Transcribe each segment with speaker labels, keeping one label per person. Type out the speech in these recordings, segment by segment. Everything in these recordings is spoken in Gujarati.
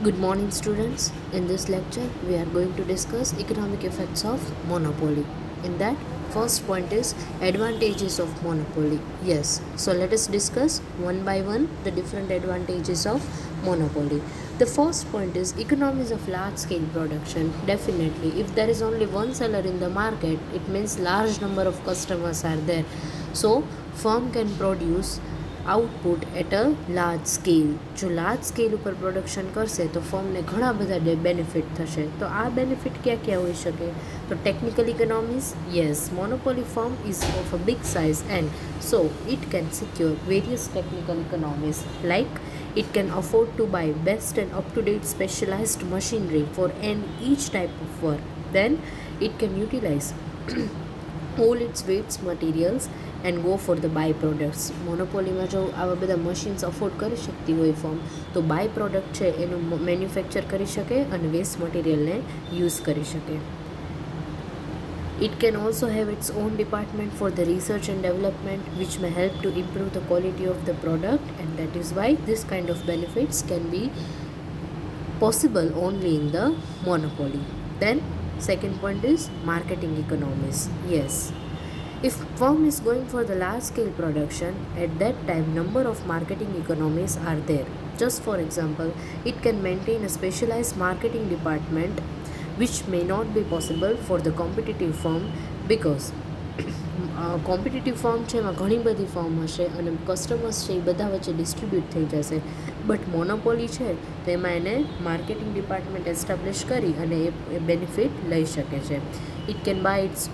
Speaker 1: Good morning, students. In this lecture, we are going to discuss economic effects of monopoly. In that, first point is advantages of monopoly. Yes, so let us discuss one by one the different advantages of monopoly. The first point is economies of large scale production. Definitely, if there is only one seller in the market, it means large number of customers are there. So, firm can produce output at a large scale. જો લાર્જ સ્કેલ ઉપર પ્રોડક્શન કરશે તો ફર્મને ઘણા બધા બેનિફિટ થશે. તો આ બેનિફિટ ક્યાં ક્યાં હોઈ શકે? તો technical economies, yes, monopoly firm ease of a big size and so it can secure various technical economies like it can afford to buy best and up-to-date specialized machinery for each type of work. Then it can utilize all its waste materials and go for the by products. મોનોપોલીમાં જો આવા બધા મશીન્સ અફોર્ડ કરી શકતી હોય ફર્મ, તો બાય પ્રોડક્ટ છે એનું મેન્યુફેક્ચર કરી શકે અને વેસ્ટ મટીરિયલને યુઝ કરી શકે. It can also have its own department for the research and development, which may help to improve the quality of the product, and that is why this kind of benefits can be possible only in the monopoly. Then, second point is marketing economies. Yes, if firm is going for the large scale production, at that time number of marketing economies are there. Just for example, it can maintain a specialized marketing department which may not be possible for the competitive firm because competitive firm છે એમાં ઘણી બધી ફર્મ હશે અને કસ્ટમર્સ છે એ બધા વચ્ચે ડિસ્ટ્રીબ્યુટ થઈ જશે. બટ મોનોપોલી છે તો એમાં એને માર્કેટિંગ ડિપાર્ટમેન્ટ એસ્ટાબ્લિશ કરી અને એ બેનિફિટ લઈ શકે છે. It can buy its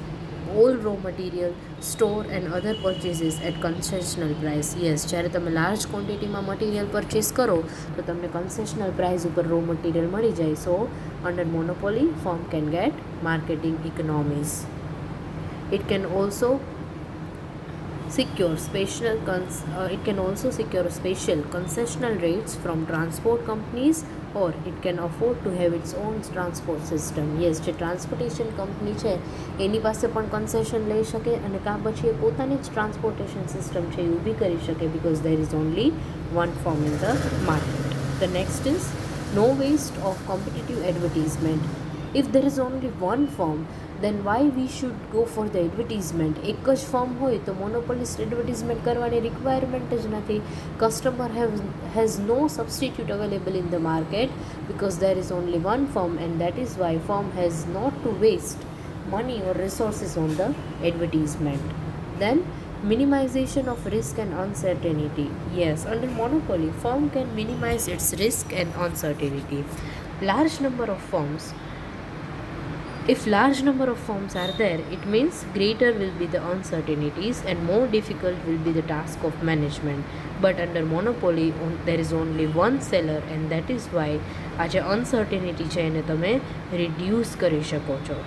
Speaker 1: all raw material, store and other purchases at concessional price. Yes, જ્યારે તમે લાર્જ ક્વોન્ટિટીમાં મટીરિયલ પરચેસ કરો તો તમને કન્સેશનલ પ્રાઇસ ઉપર રો મટીરિયલ મળી જાય. So under monopoly firm can get marketing economies. It can also secure special concessional rates from transport companies, or it can afford to have its own transport system. Yes, જે ટ્રાન્સપોર્ટેશન કંપની છે એની પાસે પણ કન્સેશન લઈ શકે અને કાં પછી એ પોતાની જ ટ્રાન્સપોર્ટેશન સિસ્ટમ છે એ ઊભી કરી શકે because there is only one firm in the market. The next is no waste of competitive advertisement. If there is only one firm, then why we should go for the advertisement? એક જ ફર્મ હોય તો મોનોપોલિસ્ટ એડવર્ટિઝમેન્ટ કરવાની રિક્વાયરમેન્ટ જ નથી. Customer has no substitute available in the market because there is only one firm, and that is why firm has not to waste money or resources on the advertisement. Then minimization of risk and uncertainty. Yes, under monopoly firm can minimize its risk and uncertainty. Large number of firms If large number of firms are there, it means greater will be the uncertainties and more difficult will be the task of management. But under monopoly, there is only one seller, and that is why આ જે uncertainty છે એને તમે reduce કરી શકો છો.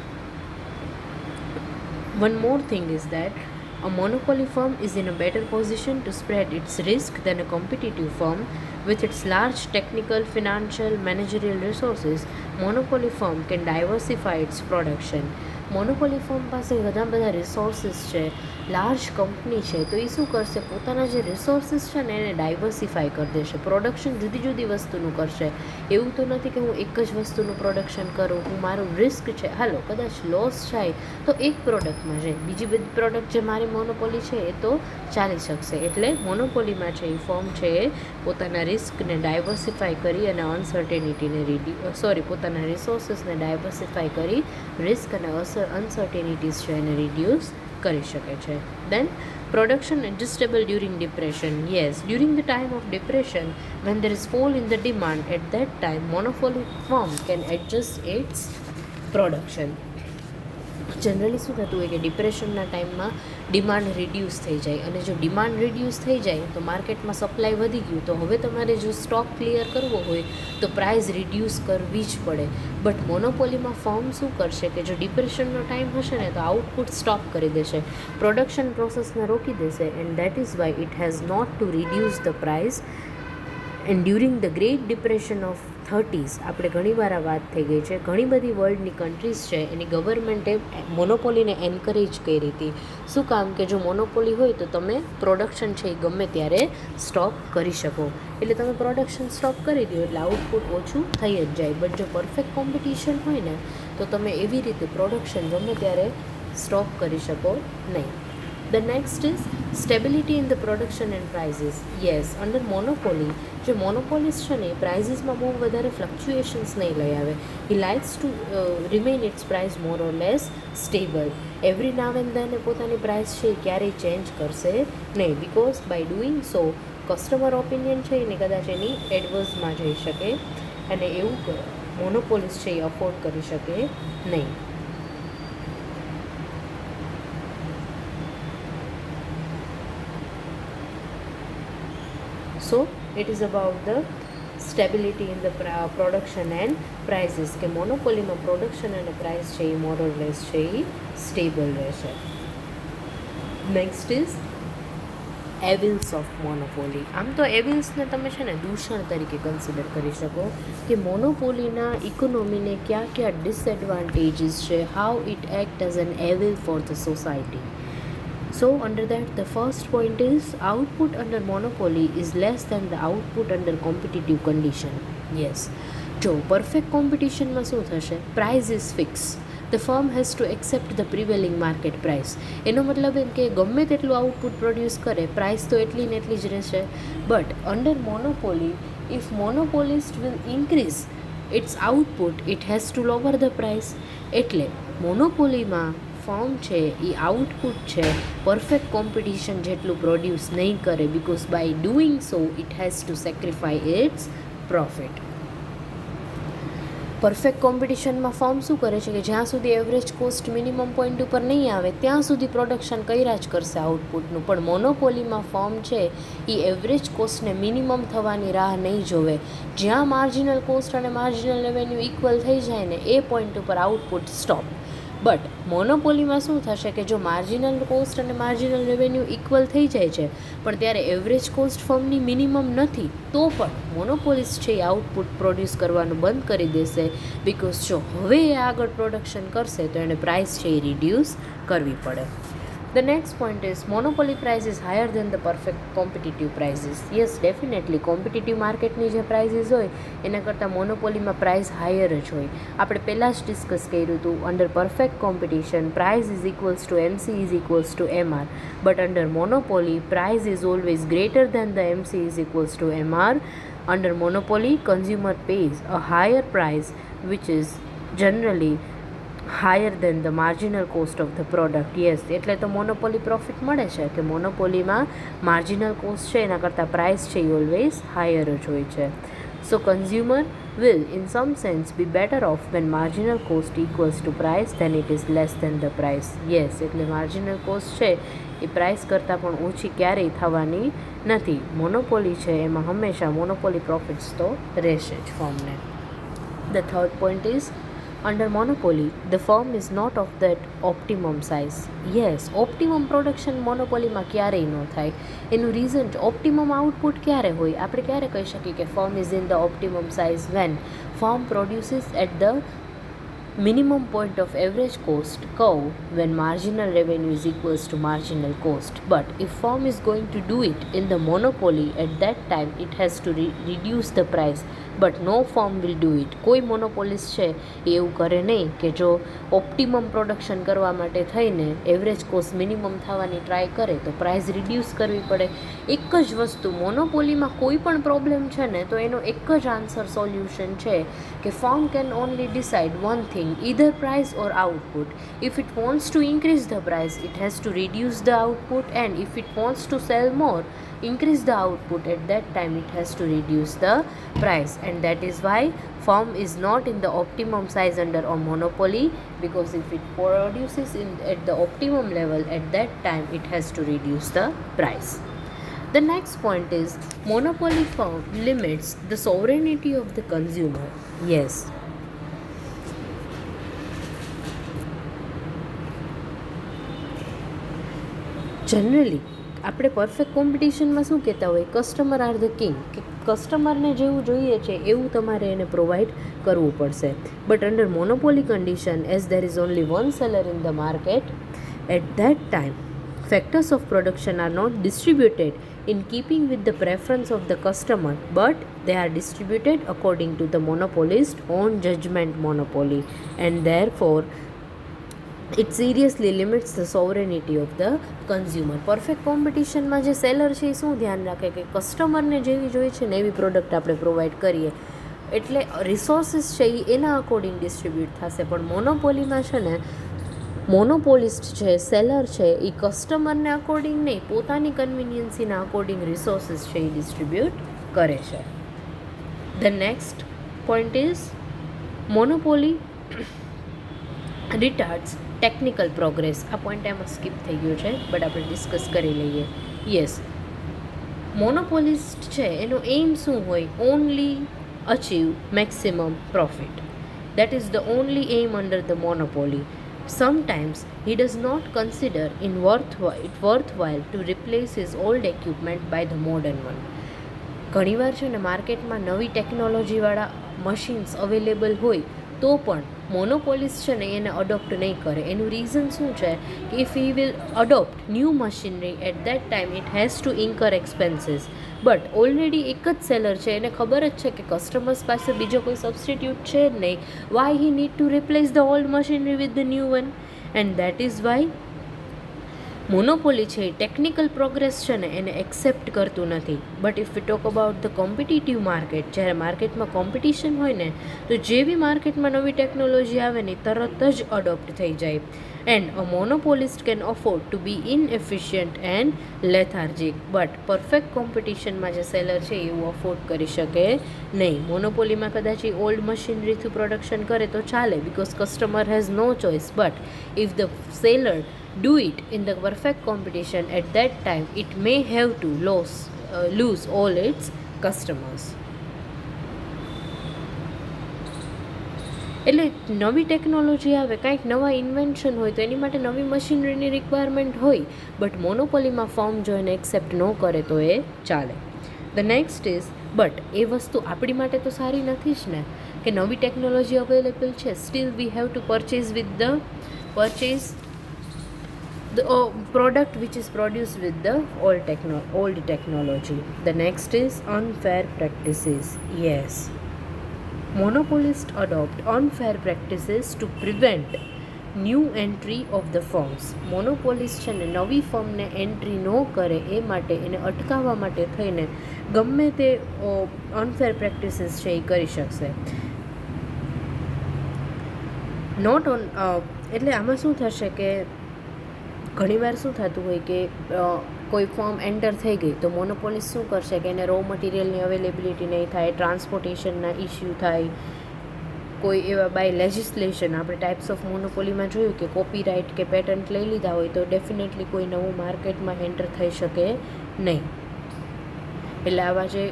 Speaker 1: One more thing is that a monopoly firm is in a better position to spread its risk than a competitive firm. With its large technical, financial, managerial resources, monopoly firm can diversify its production. Monopoly firm પાસે ઘણા બધા રિસોર્સિસ છે, લાર્જ કંપની છે, તો એ શું કરશે? પોતાના જે રિસોર્સિસ છે ને એને ડાયવર્સિફાય કરી દેશે. પ્રોડક્શન જુદી જુદી વસ્તુનું કરશે. એવું તો નથી કે હું એક જ વસ્તુનું પ્રોડક્શન કરું. હું મારું રિસ્ક છે, હાલો કદાચ લોસ થાય તો એક પ્રોડક્ટમાં જાય, બીજી બધી પ્રોડક્ટ જે મારી મોનોપોલી છે એ તો ચાલી શકશે. એટલે મોનોપોલીમાં છે એ ફર્મ છે એ પોતાના રિસ્કને ડાયવર્સિફાય કરી અને અનસર્ટેનિટીને પોતાના રિસોર્સિસને ડાયવર્સિફાય કરી રિસ્ક અને અનસર્ટેનિટીઝ છે એને રિડ્યુસ કરી શકે છે. દેન production adjustable during depression. Yes, during the time of depression, when there is fall in the demand, at that time monopoly firm can adjust its production. Generally શું થતું હોય કે ડિપ્રેશનના ટાઈમમાં ડિમાન્ડ રિડ્યુસ થઈ જાય, અને જો ડિમાન્ડ રિડ્યુસ થઈ જાય તો માર્કેટમાં સપ્લાય વધી ગયું, તો હવે તમારે જો સ્ટોક ક્લિયર કરવો હોય તો પ્રાઇસ રિડ્યુસ કરવી જ પડે. બટ મોનોપોલીમાં ફર્મ શું કરશે કે જો ડિપ્રેશનનો ટાઈમ હશે ને તો આઉટપુટ સ્ટોપ કરી દેશે, પ્રોડક્શન પ્રોસેસને રોકી દેશે, and that is why it has not to reduce the price and during the great depression of 30s આપણે ઘણીવાર આ વાત થઈ ગઈ છે, ઘણી બધી વર્લ્ડની કન્ટ્રીઝ છે એની ગવર્મેન્ટે મોનોપોલીને એન્કરેજ કરી હતી. શું કામ કે જો મોનોપોલી હોય તો તમે પ્રોડક્શન છે એ ગમે ત્યારે સ્ટોપ કરી શકો, એટલે તમે પ્રોડક્શન સ્ટોપ કરી દો એટલે આઉટપુટ ઓછું થઈ જ જાય. બટ જો પરફેક્ટ કોમ્પિટિશન હોય ને તો તમે એવી રીતે પ્રોડક્શન ગમે ત્યારે સ્ટોપ કરી શકો નહીં. The next is stability in the production and prices. Yes, under monopoly, જે મોનોપોલિસ્ટ છે ને એ પ્રાઇઝીસમાં બહુ વધારે ફ્લક્ચ્યુએશન્સ નહીં લઈ આવે. He likes to remain its price more or less stable. Every now and then એ પોતાની પ્રાઇસ છે એ ક્યારેય ચેન્જ કરશે નહીં, because by doing so customer opinion છે એને કદાચ એની એડવર્સમાં જઈ શકે અને એવું મોનોપોલિસ્ટ છે એ અફોર્ડ કરી શકે નહીં. So it is about the stability in the production and prices કે મોનોપોલીમાં પ્રોડક્શન અને પ્રાઇસ છે એ મોર ઓર લેસ છે એ સ્ટેબલ રહેશે. Next is evils of monopoly. આમ તો એવિલ્સને તમે છે ને દૂષણ તરીકે કન્સિડર કરી શકો કે મોનોપોલીના ઇકોનોમીને કયા કયા ડિસએડવાન્ટેજીસ છે, how it act as an evil for the society. So under that the first point is output under monopoly is less than the output under competitive condition. Yes, જો perfect competition માં શું થશે, price is fixed, the firm has to accept the prevailing market price. એનો મતલબ એમ કે ગમે તેટલું આઉટપુટ પ્રોડ્યુસ કરે પ્રાઇસ તો એટલી ને એટલી જ રહેશે. But under monopoly if monopolist will increase its output it has to lower the price. એટલે મોનોપોલીમાં ફર્મ છે એ આઉટપુટ છે પરફેક્ટ કોમ્પિટિશન જેટલું પ્રોડ્યુસ નહીં કરે, because by doing so it has to sacrifice its profit. Perfect કોમ્પિટિશનમાં ફર્મ શું કરે છે કે જ્યાં સુધી એવરેજ કોસ્ટ મિનિમમ પોઈન્ટ ઉપર નહીં આવે ત્યાં સુધી પ્રોડક્શન કર્યા જ કરશે આઉટપુટનું. પણ મોનોપોલીમાં ફર્મ છે એ એવરેજ કોસ્ટને મિનિમમ થવાની રાહ નહીં જોવે. જ્યાં માર્જિનલ કોસ્ટ અને માર્જિનલ રેવન્યુ ઇક્વલ થઈ જાય ને એ પોઈન્ટ ઉપર આઉટપુટ સ્ટોપ. બટ મોનોપોલીમાં શું થશે કે જો માર્જિનલ કોસ્ટ અને માર્જિનલ રેવન્યુ ઇક્વલ થઈ જાય છે પણ ત્યારે એવરેજ કોસ્ટ ફર્મની મિનિમમ નથી તો પણ મોનોપોલિસ્ટ છે એ આઉટપુટ પ્રોડ્યુસ કરવાનું બંધ કરી દેશે, બિકોઝ જો હવે એ આગળ પ્રોડક્શન કરશે તો એને પ્રાઇસ છે એ રિડ્યુસ કરવી પડે. The next point is monopoly price is higher than the perfect competitive prices. Yes, definitely competitive માર્કેટની જે પ્રાઇઝીસ હોય એના કરતાં મોનોપોલીમાં પ્રાઇસ હાયર જ હોય. આપણે પહેલાં જ ડિસ્કસ કર્યું હતું under perfect competition price is equals to MC is equals to MR, but under monopoly price is always greater than the MC is equals to MR. Under monopoly consumer pays a higher price which is generally higher than the marginal cost of the product. Yes, એટલે તો મોનોપોલી પ્રોફિટ મળે છે કે મોનોપોલીમાં માર્જિનલ કોસ્ટ છે એના કરતાં પ્રાઇસ છે એ ઓલવેઝ હાયર જ હોય છે. સો consumer will in some sense be better off when marginal cost equals to price than it is less than the price. Yes, એટલે માર્જિનલ કોસ્ટ છે એ પ્રાઇસ કરતાં પણ ઓછી ક્યારેય થવાની નથી. મોનોપોલી છે એમાં હંમેશા મોનોપોલી પ્રોફિટ્સ તો રહેશે જ ફર્મને. The third point is under monopoly the firm is not of that optimum size. Yes, optimum production મોનોપોલીમાં ક્યારેય ન થાય. એનું રીઝન ઓપ્ટિમમ આઉટપુટ ક્યારે હોય, આપણે ક્યારે કહી શકીએ કે firm is in the optimum size when firm produces at the minimum point of average cost curve when marginal revenue is equals to marginal cost. But if firm is going to do it in the monopoly at that time it has to reduce the price, but no firm will do it. કોઈ મોનોપોલિસ્ટ છે એ એવું કરે નહીં કે જો ઓપ્ટિમમ પ્રોડક્શન કરવા માટે થઈને એવરેજ કોસ્ટ મિનિમમ થવાની ટ્રાય કરે તો પ્રાઇસ રિડ્યુસ કરવી પડે. એક જ વસ્તુ મોનોપોલીમાં કોઈ પણ પ્રોબ્લેમ છે ને તો એનો એક જ આન્સર સોલ્યુશન છે કે firm can only decide one thing, either price or output. If it wants to increase the price it has to reduce the output, and if it wants to sell more increase the output, at that time it has to reduce the price. And that is why firm is not in the optimum size under a monopoly, because if it produces at the optimum level at that time it has to reduce the price. The next point is monopoly firm limits the sovereignty of the consumer. Yes, generally આપણે પરફેક્ટ કોમ્પિટિશનમાં શું કહેતા હોય, કસ્ટમર આર ધ કિંગ, કે કસ્ટમરને જેવું જોઈએ છે એવું તમારે એને પ્રોવાઈડ કરવું પડશે. But under monopoly condition, as there is only one seller in the market, at that time factors of production are not distributed in keeping with the preference of the customer, but they are distributed according to the monopolist's own judgment monopoly, and therefore it seriously limits the sovereignty of the consumer. Perfect કોમ્પિટિશનમાં જે સેલર છે એ શું ધ્યાન રાખે કે કસ્ટમરને જેવી જોઈએ છે ને એવી પ્રોડક્ટ આપણે પ્રોવાઈડ કરીએ, એટલે રિસોર્સિસ છે એ એના અકોર્ડિંગ ડિસ્ટ્રીબ્યુટ થશે. પણ મોનોપોલીમાં છે ને મોનોપોલિસ્ટ છે, સેલર છે, એ કસ્ટમરને અકોર્ડિંગ નહીં, પોતાની કન્વિનિયન્સીના અકોર્ડિંગ રિસોર્સિસ છે એ ડિસ્ટ્રીબ્યુટ કરે છે. The next point is monopoly retards technical progress. આ પોઈન્ટ એમાં સ્કીપ થઈ ગયો છે, બટ આપણે ડિસ્કસ કરી લઈએ. યસ, મોનોપોલિસ્ટ છે એનો એઇમ શું હોય? Only achieve maximum profit. That is the only aim under the monopoly. Sometimes he does not consider it worthwhile to replace his old equipment by the modern one. ઘણીવાર છે ને માર્કેટમાં નવી ટેકનોલોજીવાળા મશીન્સ અવેલેબલ હોય તો પણ મોનોપોલિસ્ટ છે ને એને અડોપ્ટ નહીં કરે. એનું રીઝન શું છે કે if he will adopt new machinery at that time it has to incur expenses. But already એક જ સેલર છે, એને ખબર જ છે કે કસ્ટમર્સ પાસે બીજો કોઈ સબસ્ટિટ્યૂટ છે જ નહીં. Y he need to replace the old machinery with the new one? And that is Y monopoly છે એ ટેકનિકલ પ્રોગ્રેસ છે ને એને એક્સેપ્ટ કરતું નથી. But if V talk about the competitive market, જ્યારે માર્કેટમાં કોમ્પિટિશન હોય ને તો જેવી માર્કેટમાં નવી ટેકનોલોજી આવે ને તરત જ અડોપ્ટ થઈ જાય. And a monopolist can afford to be inefficient and lethargic. But perfect કોમ્પિટિશનમાં જે સેલર છે એવું અફોર્ડ કરી શકે નહીં. મોનોપોલીમાં કદાચ એ ઓલ્ડ મશીનરીથી પ્રોડક્શન કરે તો ચાલે, because customer has no choice. But if the seller do it in the perfect competition, at that time it may have to lose all its customers. એટલે નવી ટેકનોલોજી આવે, કાંઈક નવા ઇન્વેન્શન હોય તો એની માટે નવી મશીનરીની રિક્વાયરમેન્ટ હોય, બટ મોનોપોલીમાં ફોર્મ જો એને એક્સેપ્ટ ન કરે તો એ ચાલે. ધ નેક્સ્ટ ઇઝ, બટ એ વસ્તુ આપણી માટે તો સારી નથી જ ને કે નવી ટેકનોલોજી અવેલેબલ છે, steel we have to purchase the product which is produced with the old technology. The next is unfair practices. Yes, monopolists adopt unfair practices to prevent new entry of the firms. મોનોપોલિસ્ટ છે ને નવી ફર્મને એન્ટ્રી ન કરે એ માટે એને અટકાવવા માટે થઈને ગમે તે અનફેર પ્રેક્ટિસીસ છે એ કરી શકશે. નોટ ઓન એટલે આમાં શું થશે કે ઘણીવાર શું થતું હોય કે કોઈ ફોર્મ એન્ટર થઈ ગઈ તો મોનોપોલિસ્ટ શું કરશે કે એને રો મટીરિયલની અવેલેબિલિટી નહીં થાય, ટ્રાન્સપોર્ટેશનના ઇસ્યુ થાય, કોઈ એવા બાય લેજિસ્લેશન આપણે ટાઈપ્સ ઓફ મોનોપોલીમાં જોયું કે કોપીરાઇટ કે પેટન્ટ લઈ લીધા હોય તો ડેફિનેટલી કોઈ નવું માર્કેટમાં એન્ટર થઈ શકે નહીં. એટલે આવા જે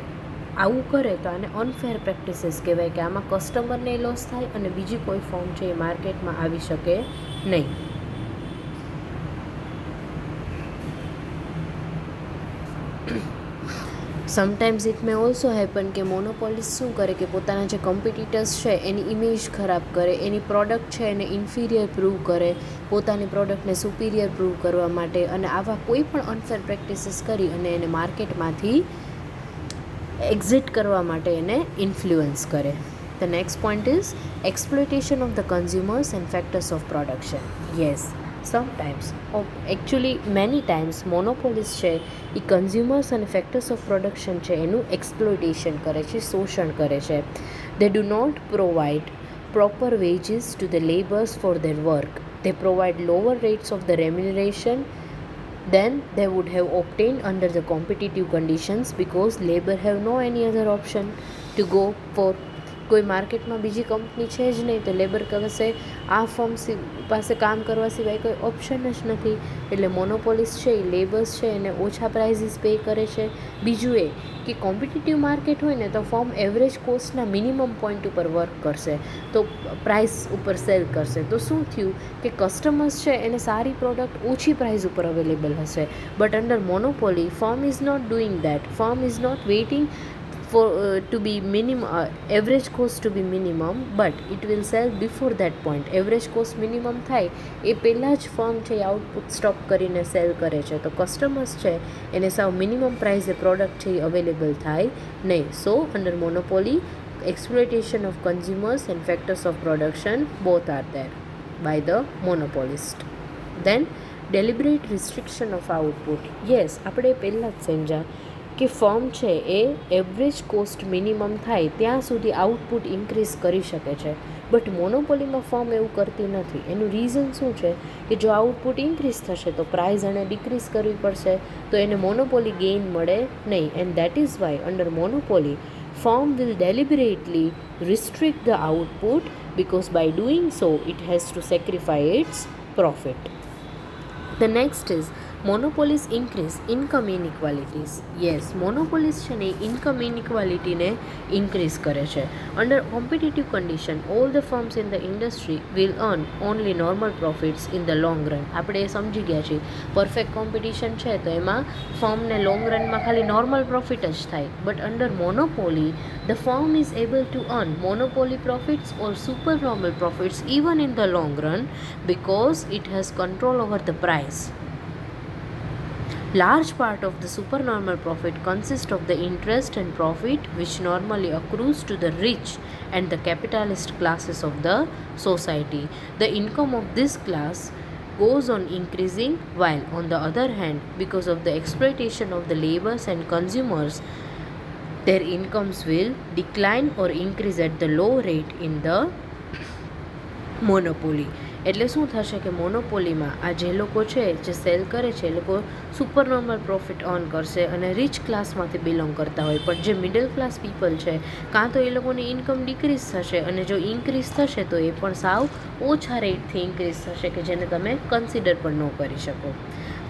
Speaker 1: આવું કરે તો આને અનફેર પ્રેક્ટિસીસ કહેવાય કે આમાં કસ્ટમરને લોસ થાય અને બીજી કોઈ ફોર્મ છે એ માર્કેટમાં આવી શકે નહીં. Sometimes it may also happen કે મોનોપોલિસ્ટ શું કરે કે પોતાના જે કોમ્પિટિટર્સ છે એની ઇમેજ ખરાબ કરે, એની પ્રોડક્ટ છે એને ઇન્ફિરિયર પ્રૂવ કરે, પોતાની પ્રોડક્ટને સુપિરિયર પ્રૂવ કરવા માટે, અને આવા કોઈ પણ અનફેર પ્રેક્ટિસીસ કરી અને એને માર્કેટમાંથી એક્ઝિટ કરવા માટે એને ઇન્ફ્લુઅન્સ કરે. The next point is exploitation of the consumers and factors of production. Yes, sometimes actually many times monopolist છે એ કન્ઝ્યુમર્સ અને ફેક્ટર્સ ઓફ પ્રોડક્શન છે એનું એક્સપ્લોઇટેશન કરે છે, શોષણ કરે છે. They do not provide proper wages to the labours for their work. They provide lower rates of the remuneration than they would have obtained under the competitive conditions, because labor have no any other option to go for કોઈ માર્કેટમાં બીજી કંપની છે જ નહીં, તો લેબર પાસે આ ફર્મ પાસે કામ કરવા સિવાય કોઈ ઓપ્શન જ નથી. એટલે મોનોપોલિસ્ટ છે એ લેબર્સ છે એને ઓછા પ્રાઇઝીસ પે કરે છે. બીજું એ કે કોમ્પિટિટિવ માર્કેટ હોય ને તો ફર્મ એવરેજ કોસ્ટના મિનિમમ પોઈન્ટ ઉપર વર્ક કરશે, તો પ્રાઇસ ઉપર સેલ કરશે. તો શું થયું કે કસ્ટમર્સ છે એને સારી પ્રોડક્ટ ઓછી પ્રાઇસ ઉપર અવેલેબલ હશે. But under monopoly firm is not doing that. Firm is not waiting for to be average cost to be minimum, but it will sell before that point. Average cost minimum થાય એ પહેલાં જ ફર્મ છે એ આઉટપુટ સ્ટોપ કરીને સેલ કરે છે, તો કસ્ટમર્સ છે એને સાવ મિનિમમ પ્રાઇસે પ્રોડક્ટ છે એ અવેલેબલ થાય નહીં. So under monopoly exploitation of consumers and factors of production both are there by the monopolist. Then deliberate restriction of output. Yes, આપણે પહેલાં જ સમજ્યા કે ફર્મ છે એ એવરેજ કોસ્ટ મિનિમમ થાય ત્યાં સુધી આઉટપુટ ઇન્ક્રીઝ કરી શકે છે. બટ મોનોપોલીમાં ફર્મ એવું કરતી નથી. એનું રીઝન શું છે કે જો આઉટપુટ ઇન્ક્રીઝ થશે તો પ્રાઇસ એને ડિક્રીઝ કરવી પડશે, તો એને મોનોપોલી ગેઇન મળે નહીં. And that is Y under monopoly firm will deliberately restrict the output, because by doing so it has to sacrifice its profit. The next is monopolies increase income inequalities. Yes, monopolies છે ને income inequality ને increase કરે છે. Under competitive condition, all the firms in the industry will earn only normal profits in the long run. આપણે એ સમજી ગયા છીએ. પરફેક્ટ કોમ્પિટિશન છે તો એમાં ફર્મને લોંગ રનમાં ખાલી નોર્મલ પ્રોફિટ જ થાય. But under monopoly the firm is able to earn monopoly profits or supernormal profits even in the long run, because it has control over the price. Large part of the supernormal profit consists of the interest and profit which normally accrues to the rich and the capitalist classes of the society. The income of this class goes on increasing, while on the other hand, because of the exploitation of the laborers and consumers, their incomes will decline or increase at the low rate in the monopoly. એટલે શું થશે કે મોનોપોલીમાં આ જે લોકો છે જે સેલ કરે છે એ લોકો સુપર નોર્મલ પ્રોફિટ અર્ન કરશે અને રિચ ક્લાસમાંથી બિલોંગ કરતા હોય, પણ જે મિડલ ક્લાસ પીપલ છે કાં તો એ લોકોની ઇન્કમ ડિક્રીઝ થશે અને જો ઇન્ક્રીઝ થશે તો એ પણ સાવ ઓછા રેટથી ઇન્ક્રીઝ થશે કે જેને તમે કન્સિડર પણ ન કરી શકો.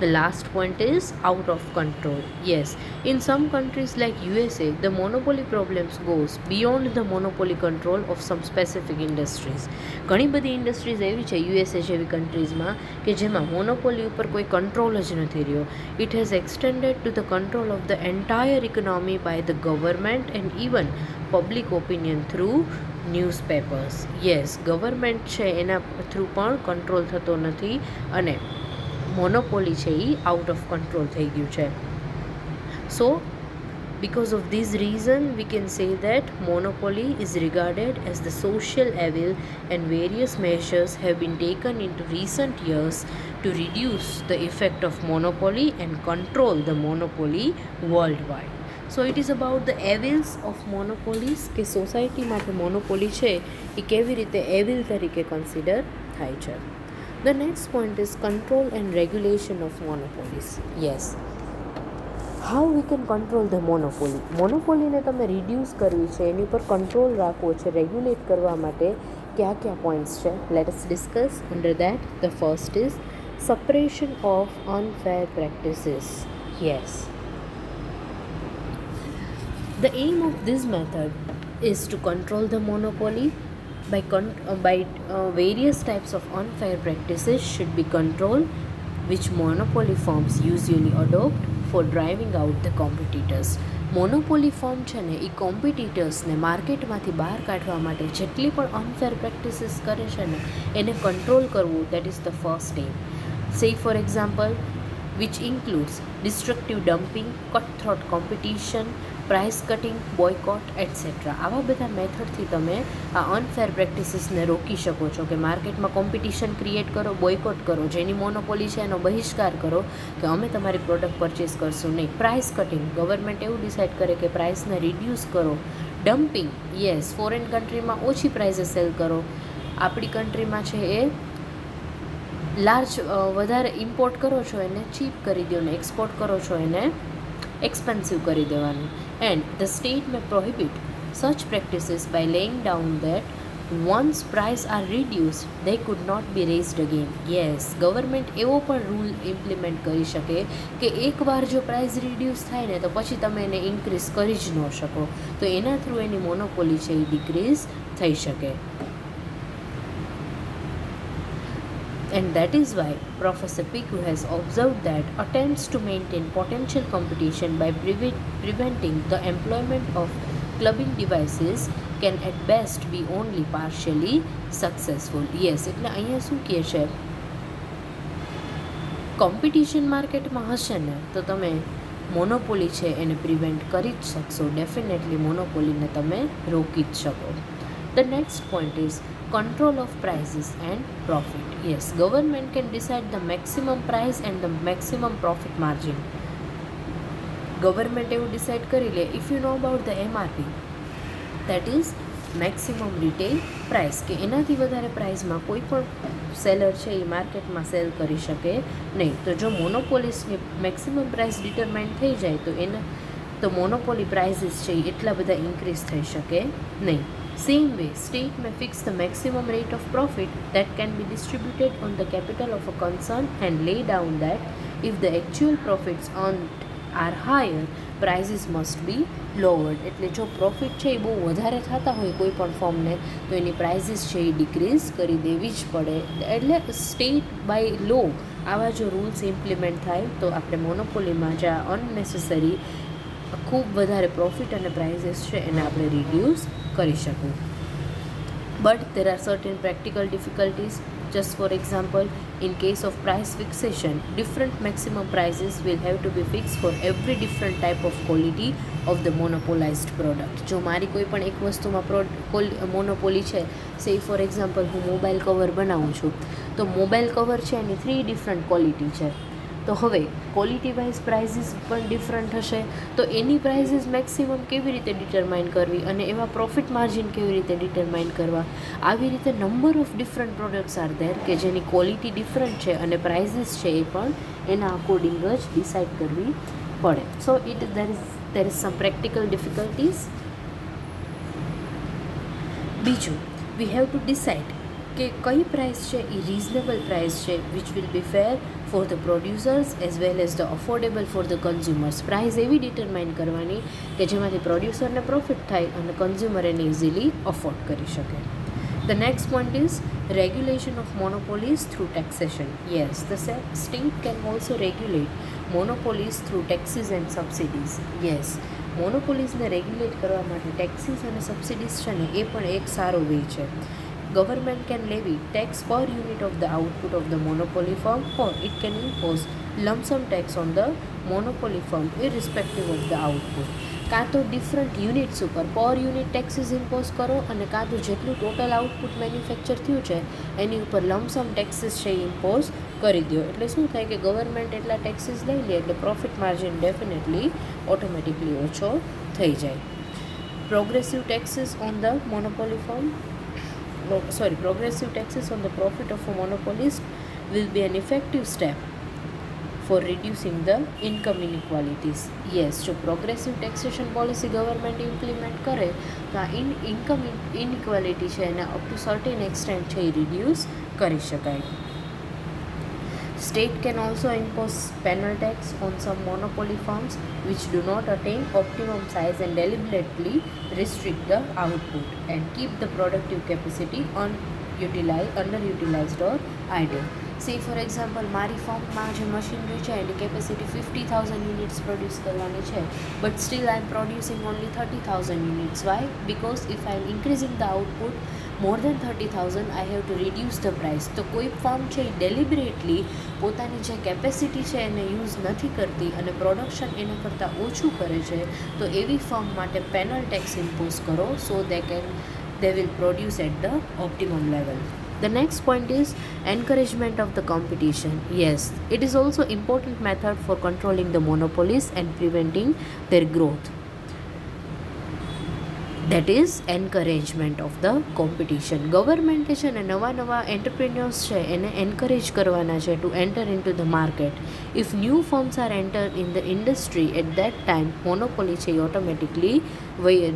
Speaker 1: The last point is out of control. Yes, in some countries like USA, the monopoly problems goes beyond the monopoly control of some specific industries. ઘણી બધી ઇન્ડસ્ટ્રીઝ એવી છે યુએસએ જેવી કન્ટ્રીઝમાં કે જેમાં મોનોપોલી ઉપર કોઈ કંટ્રોલ જ નથી રહ્યો. It has extended to the control of the entire economy by the government and even public opinion through newspapers. Yes, government છે એના થ્રુ પણ કંટ્રોલ થતો નથી અને મોનોપોલી છે એ આઉટ ઓફ કંટ્રોલ થઈ ગયું છે. સો because of this reason we can say that monopoly is regarded as the social evil, and various measures have been taken into recent years to reduce the effect of monopoly and control the monopoly worldwide. So it is about the evils of monopolies કે સોસાયટી માટે મોનોપોલી છે એ કેવી રીતે એવિલ તરીકે કન્સિડર થાય છે. The next point is control and regulation of monopolies. Yes, how we can control the monopoly. મોનોપોલીને તમે રિડ્યુસ કરવી છે, એની ઉપર કંટ્રોલ રાખવો છે, રેગ્યુલેટ કરવા માટે કયા કયા પોઈન્ટ્સ છે? Let us discuss. Under that the first is separation of unfair practices. Yes, the aim of this method is to control the monopoly by various types of unfair practices should be controlled, which monopoly firms usually adopt for driving out the competitors. Monopoly firm છે ને એ કોમ્પિટિટર્સને માર્કેટમાંથી બહાર કાઢવા માટે જેટલી પણ અનફેર પ્રેક્ટિસીસ કરે છે ને એને કંટ્રોલ કરવું, દેટ ઇઝ ધ ફર્સ્ટ એમ. સે for example, which includes destructive dumping, cutthroat competition, price cutting, boycott, etc. આવા બધા મેથડથી તમે આ અનફેર પ્રેક્ટિસીસને રોકી શકો છો કે માર્કેટમાં કોમ્પિટિશન ક્રિએટ કરો, બોયકોટ કરો, જેની મોનોપોલી છે એનો બહિષ્કાર કરો કે અમે તમારી પ્રોડક્ટ પરચેસ કરશું નહીં. પ્રાઇસ કટિંગ, ગવર્મેન્ટ એવું ડિસાઇડ કરે કે પ્રાઇસને રિડ્યુસ કરો. ડમ્પિંગ, યસ, ફોરેન કન્ટ્રીમાં ઓછી પ્રાઇસે સેલ કરો, આપણી કન્ટ્રીમાં છે એ વધારે ઇમ્પોર્ટ કરો છો એને ચીપ કરી દો ને એક્સપોર્ટ કરો છો એને એક્સપેન્સિવ કરી દેવાનું. And the state May prohibit such practices by laying down that once price are reduced they could not be raised again. Yes, government એવો પણ રૂલ ઇમ્પ્લિમેન્ટ કરી શકે કે એકવાર જો પ્રાઇસ રિડ્યુસ થાય ને તો પછી તમે એને ઇન્ક્રીઝ કરી જ ન શકો, તો એના થ્રુ એની મોનોપોલી છે એ ડિક્રીઝ થઈ શકે. And that is why Professor Piku has observed that attempts to maintain potential competition by preventing the employment of clubbing devices can at best be only partially successful. Yes, એટલે અહીંયા શું કહે છે, કોમ્પિટિશન માર્કેટમાં હશે ને તો તમે મોનોપોલી છે એને પ્રિવેન્ટ કરી જ શકશો, ડેફિનેટલી મોનોપોલીને તમે રોકી જ શકો. The next point is control of prices and profit. Yes, government can decide the maximum price and the maximum profit margin. Government એવું decide કરી લે, if you know about the MRP, that is maximum retail price, કે એનાથી વધારે પ્રાઇસમાં કોઈ પણ સેલર છે એ માર્કેટમાં સેલ કરી શકે નહીં. તો જો મોનોપોલિસ્ટની મેક્સિમમ પ્રાઇસ ડિટરમાઇન થઈ જાય તો એના તો મોનોપોલી પ્રાઇઝીસ છે એ એટલા બધા ઇન્ક્રીઝ થઈ શકે નહીં. Same way, state may fix the maximum rate of profit that can be distributed on the capital of a concern and lay down that if the actual profits earned are higher, prices must be lowered. એટલે જો પ્રોફિટ છે એ બહુ વધારે થતા હોય કોઈ પણ ફોર્મને તો એની પ્રાઇઝીસ છે એ ડિક્રીઝ કરી દેવી જ પડે. એટલે સ્ટેટ બાય લો આવા જો રૂલ્સ ઇમ્પ્લિમેન્ટ થાય તો આપણે મોનોપોલીમાં જ્યાં અનનેસેસરી ખૂબ વધારે પ્રોફિટ અને પ્રાઇઝીસ છે એને આપણે રિડ્યુસ કરી શકું. But there are certain practical difficulties. Just for example, in case of price fixation, different maximum prices will have to be fixed for every different type of quality of the monopolized product. જો મારી કોઈ પણ એક વસ્તુમાં મોનોપોલી છે, સે ફોર એક્ઝામ્પલ હું મોબાઈલ કવર બનાવું છું, તો મોબાઈલ કવર છે એની 3 ડિફરન્ટ ક્વોલિટી છે, તો હવે ક્વોલિટી વાઇઝ પ્રાઇઝીસ પણ ડિફરન્ટ હશે, તો એની પ્રાઇઝીસ મેક્સિમમ કેવી રીતે ડિટરમાઇન કરવી અને એવા પ્રોફિટ માર્જિન કેવી રીતે ડિટરમાઇન કરવા, આવી રીતે number of different products are there કે જેની ક્વોલિટી ડિફરન્ટ છે અને પ્રાઇઝીસ છે એ પણ એના અકોર્ડિંગ જ ડિસાઇડ કરવી પડે. સો there is some practical difficulties. બીજું, we have to decide કે કઈ પ્રાઇસ છે એ રિઝનેબલ પ્રાઇસ છે which will be fair for the producers as well as the affordable for the consumers. Price એવી ડિટરમાઇન કરવાની કે જેમાંથી પ્રોડ્યુસરને પ્રોફિટ થાય અને કન્ઝ્યુમર એને ઇઝીલી અફોર્ડ કરી શકે. The next point is regulation of monopolies through taxation. Yes, the state can also regulate monopolies through taxes and subsidies. Yes, મોનોપોલીઝને રેગ્યુલેટ કરવા માટે ટેક્સીસ અને સબસિડીઝ છે ને એ પણ એક સારો વે છે. Government can levy tax per unit of the output of the monopoly firm, or it can impose lump sum tax on the monopoly firm irrespective of the output. કાં તો ડિફરન્ટ યુનિટ્સ ઉપર પર યુનિટ ટેક્સીસ ઇમ્પોઝ કરો અને કાં તો જેટલું ટોટલ આઉટપુટ મેન્યુફેક્ચર થયું છે એની ઉપર લમસમ ટેક્સીસ છે એ ઇમ્પોઝ કરી દો. એટલે શું થાય કે ગવર્મેન્ટ એટલા ટેક્સીસ લઈ લે એટલે પ્રોફિટ માર્જિન ડેફિનેટલી ઓટોમેટિકલી ઓછો થઈ જાય. Progressive taxes on the monopoly firm progressive taxes on the profit of a monopolist will be an effective step for reducing the income inequalities. Yes, જો progressive taxation policy government implement કરે તો આ ઇન્કમ ઇનઇક્વાલિટી છે એને અપ ટુ સર્ટેન એક્સટેન્ટ છે એ રિડ્યુસ કરી શકાય. State can also impose penal tax on some monopoly firms which do not attain optimum size and deliberately restrict the output and keep the productive capacity underutilized or idle. Say for example, મારી ફર્મમાં જે મશીનરી છે એની કેપેસિટી 50,000 યુનિટ્સ પ્રોડ્યુસ કરવાની છે, but still I am producing only 30,000 units. Why? Because if I am increasing the output more than 30,000 I have to reduce the price. તો કોઈ ફર્મ છે એ ડેલિબરેટલી પોતાની જે કેપેસિટી છે એને યુઝ નથી કરતી અને પ્રોડક્શન એના કરતાં ઓછું કરે છે, તો એવી ફર્મ માટે પેનલ ટેક્સ ઇમ્પોઝ કરો સો they will produce at the optimum level. The next point is encouragement of the competition. Yes, it is also important method for controlling the monopolies and preventing their growth. That is encouragement of the competition. ગવર્મેન્ટે છે ને નવા એન્ટરપ્રિન્યોર્સ છે એને એન્કરેજ કરવાના છે to enter into the market. If new firms are enter in the industry at that time monopoly છે એ ઓટોમેટિકલી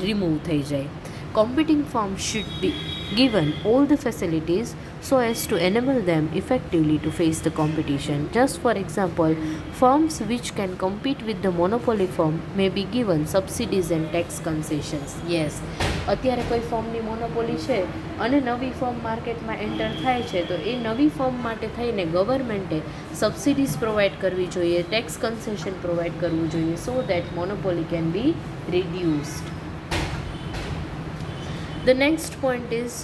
Speaker 1: રિમૂવ થઈ જાય. Competing firms should be given all the facilities so as to enable them effectively to face the competition. Just for example, firms which can compete with the monopoly firm may be given subsidies and tax concessions. Yes, અત્યારે કોઈ ફર્મની મોનોપોલી છે અને નવી ફર્મ માર્કેટમાં એન્ટર થાય છે તો એ નવી ફર્મ માટે થઈને ગવર્મેન્ટે સબસિડીઝ પ્રોવાઈડ કરવી જોઈએ, ટેક્સ કન્સેશન પ્રોવાઈડ કરવું જોઈએ so that monopoly can be reduced. The next point is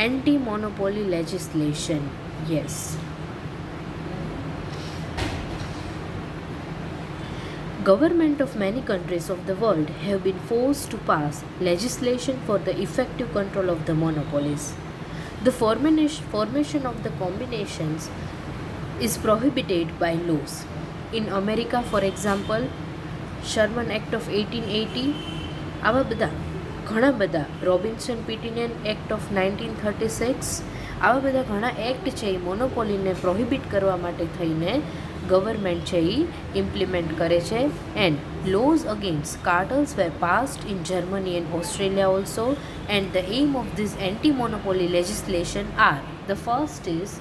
Speaker 1: anti-monopoly legislation. Yes. Government of many countries of the world have been forced to pass legislation for the effective control of the monopolies. The formation of the combinations is prohibited by laws. In America, for example, Sherman Act of 1880, આવા બધા ઘણા બધા રોબિન્સન પિટિનિયન એક્ટ ઓફ 1936 આવા બધા ઘણા એક્ટ છે એ મોનોપોલીને પ્રોહિબિટ કરવા માટે થઈને ગવર્મેન્ટ છે એ ઇમ્પ્લિમેન્ટ કરે છે. And laws against cartels were passed in Germany and Australia also. And the aim of this anti monopoly legislation are the first is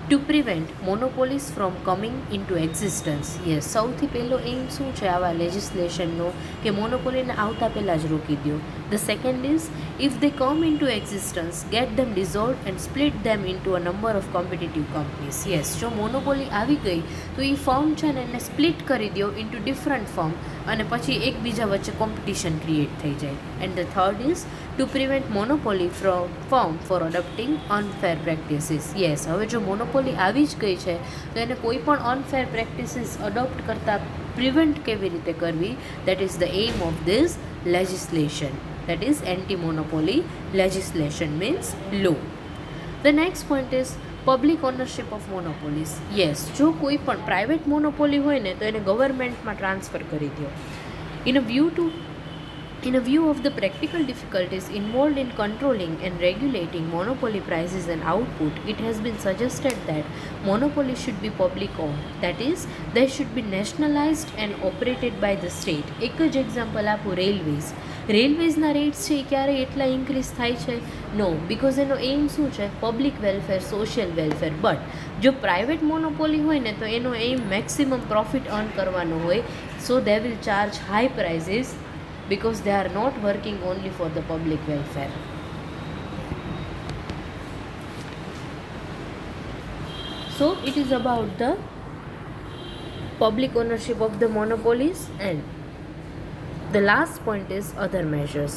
Speaker 1: to prevent monopolies from coming into existence. Yes, સૌથી પહેલો એમ શું છે આવા લેજિસ્લેશનનો કે મોનોપોલીને આવતા પહેલાં જ રોકી દો. The second is, if they come into existence, get them dissolved and split them into a number of competitive companies. Yes, જો મોનોપોલી આવી ગઈ તો એ ફર્મ છે ને એને સ્પ્લિટ કરી દો ઇન્ટુ ડિફરન્ટ ફર્મ અને પછી એકબીજા વચ્ચે કોમ્પિટિશન ક્રિએટ થઈ જાય. And the third is to prevent monopoly firm for adopting unfair practices. Yes, હવે જો મોનોપોલી આવી જ ગઈ છે તો એને કોઈ પણ અનફેર પ્રેક્ટિસીસ અડોપ્ટ કરતાં પ્રિવેન્ટ કેવી રીતે કરવી, that is the aim of this legislation. That is anti-monopoly legislation, means law. The next point is public ownership of monopolies. Yes, જો કોઈ પણ પ્રાઇવેટ મોનોપોલી હોય ને તો એને ગવર્મેન્ટમાં ટ્રાન્સફર કરી દો. In a view of the practical difficulties involved in controlling and regulating monopoly prices and output, it has been suggested that monopoly should be public owned. That is, they should be nationalized and operated by the state. એક જ એક્ઝામ્પલ આપું, રેલવેઝના રેટ્સ છે એ ક્યારે એટલા ઇન્ક્રીઝ થાય છે? નો, બિકોઝ એનો એમ શું છે? Public welfare, social welfare. But જો પ્રાઇવેટ મોનોપોલી હોય ને તો એનો એમ મેક્સિમમ પ્રોફિટ અર્ન કરવાનો હોય, so they will charge high prices because they are not working only for the public welfare. So it is about the public ownership of the monopolies. And the last point is other measures.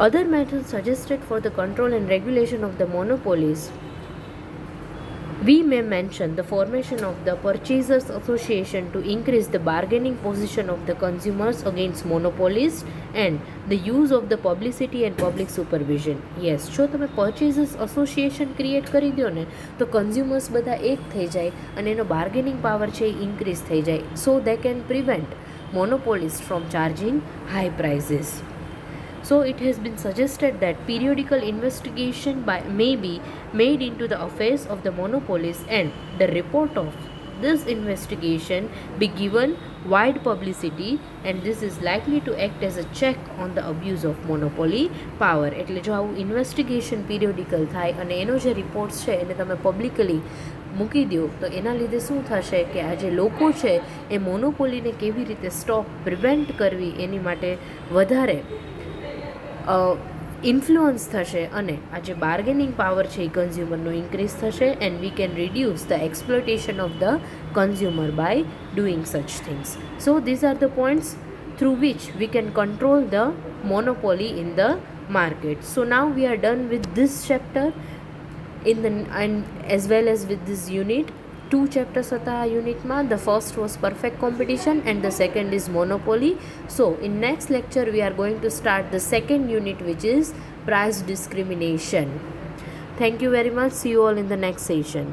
Speaker 1: Other measures suggested for the control and regulation of the monopolies, we may mention the formation of the Purchasers Association to increase the bargaining position of the consumers against monopolies, and the use of the publicity and public supervision. Yes, જો તમે Purchasers Association ક્રિએટ કરી દો ને તો કન્ઝ્યુમર્સ બધા એક થઈ જાય અને એનો બાર્ગેનિંગ પાવર છે એ ઇન્ક્રીઝ થઈ જાય. So they can prevent monopolists from charging high prices. So it has been suggested that periodical investigation may be made into the affairs of the monopolies, and the report of this investigation be given wide publicity, and this is likely to act as a check on the abuse of monopoly power. એટલે જો આવું ઇન્વેસ્ટિગેશન પિરિયોડિકલ થાય અને એનો જે રિપોર્ટ્સ છે એને તમે પબ્લિકલી મૂકી દો તો એના લીધે શું થશે કે આ જે લોકો છે એ મોનોપોલીને કેવી રીતે સ્ટોપ પ્રિવેન્ટ કરવી એની માટે વધારે ઇન્ફ્લુઅન્સ થશે અને આ જે બાર્ગેનિંગ પાવર છે એ કન્ઝ્યુમરનો ઇન્ક્રીઝ થશે. And we can reduce the exploitation of the consumer by doing such things. So these are the points through which we can control the monopoly in the market. So now we are done with this chapter and as well as with this unit. 2 chapters હતા આ યુનિટમાં. The first was perfect competition and the second is monopoly. So in next lecture we are going to start the second unit, which is price discrimination. Thank you very much. See you all in the next session.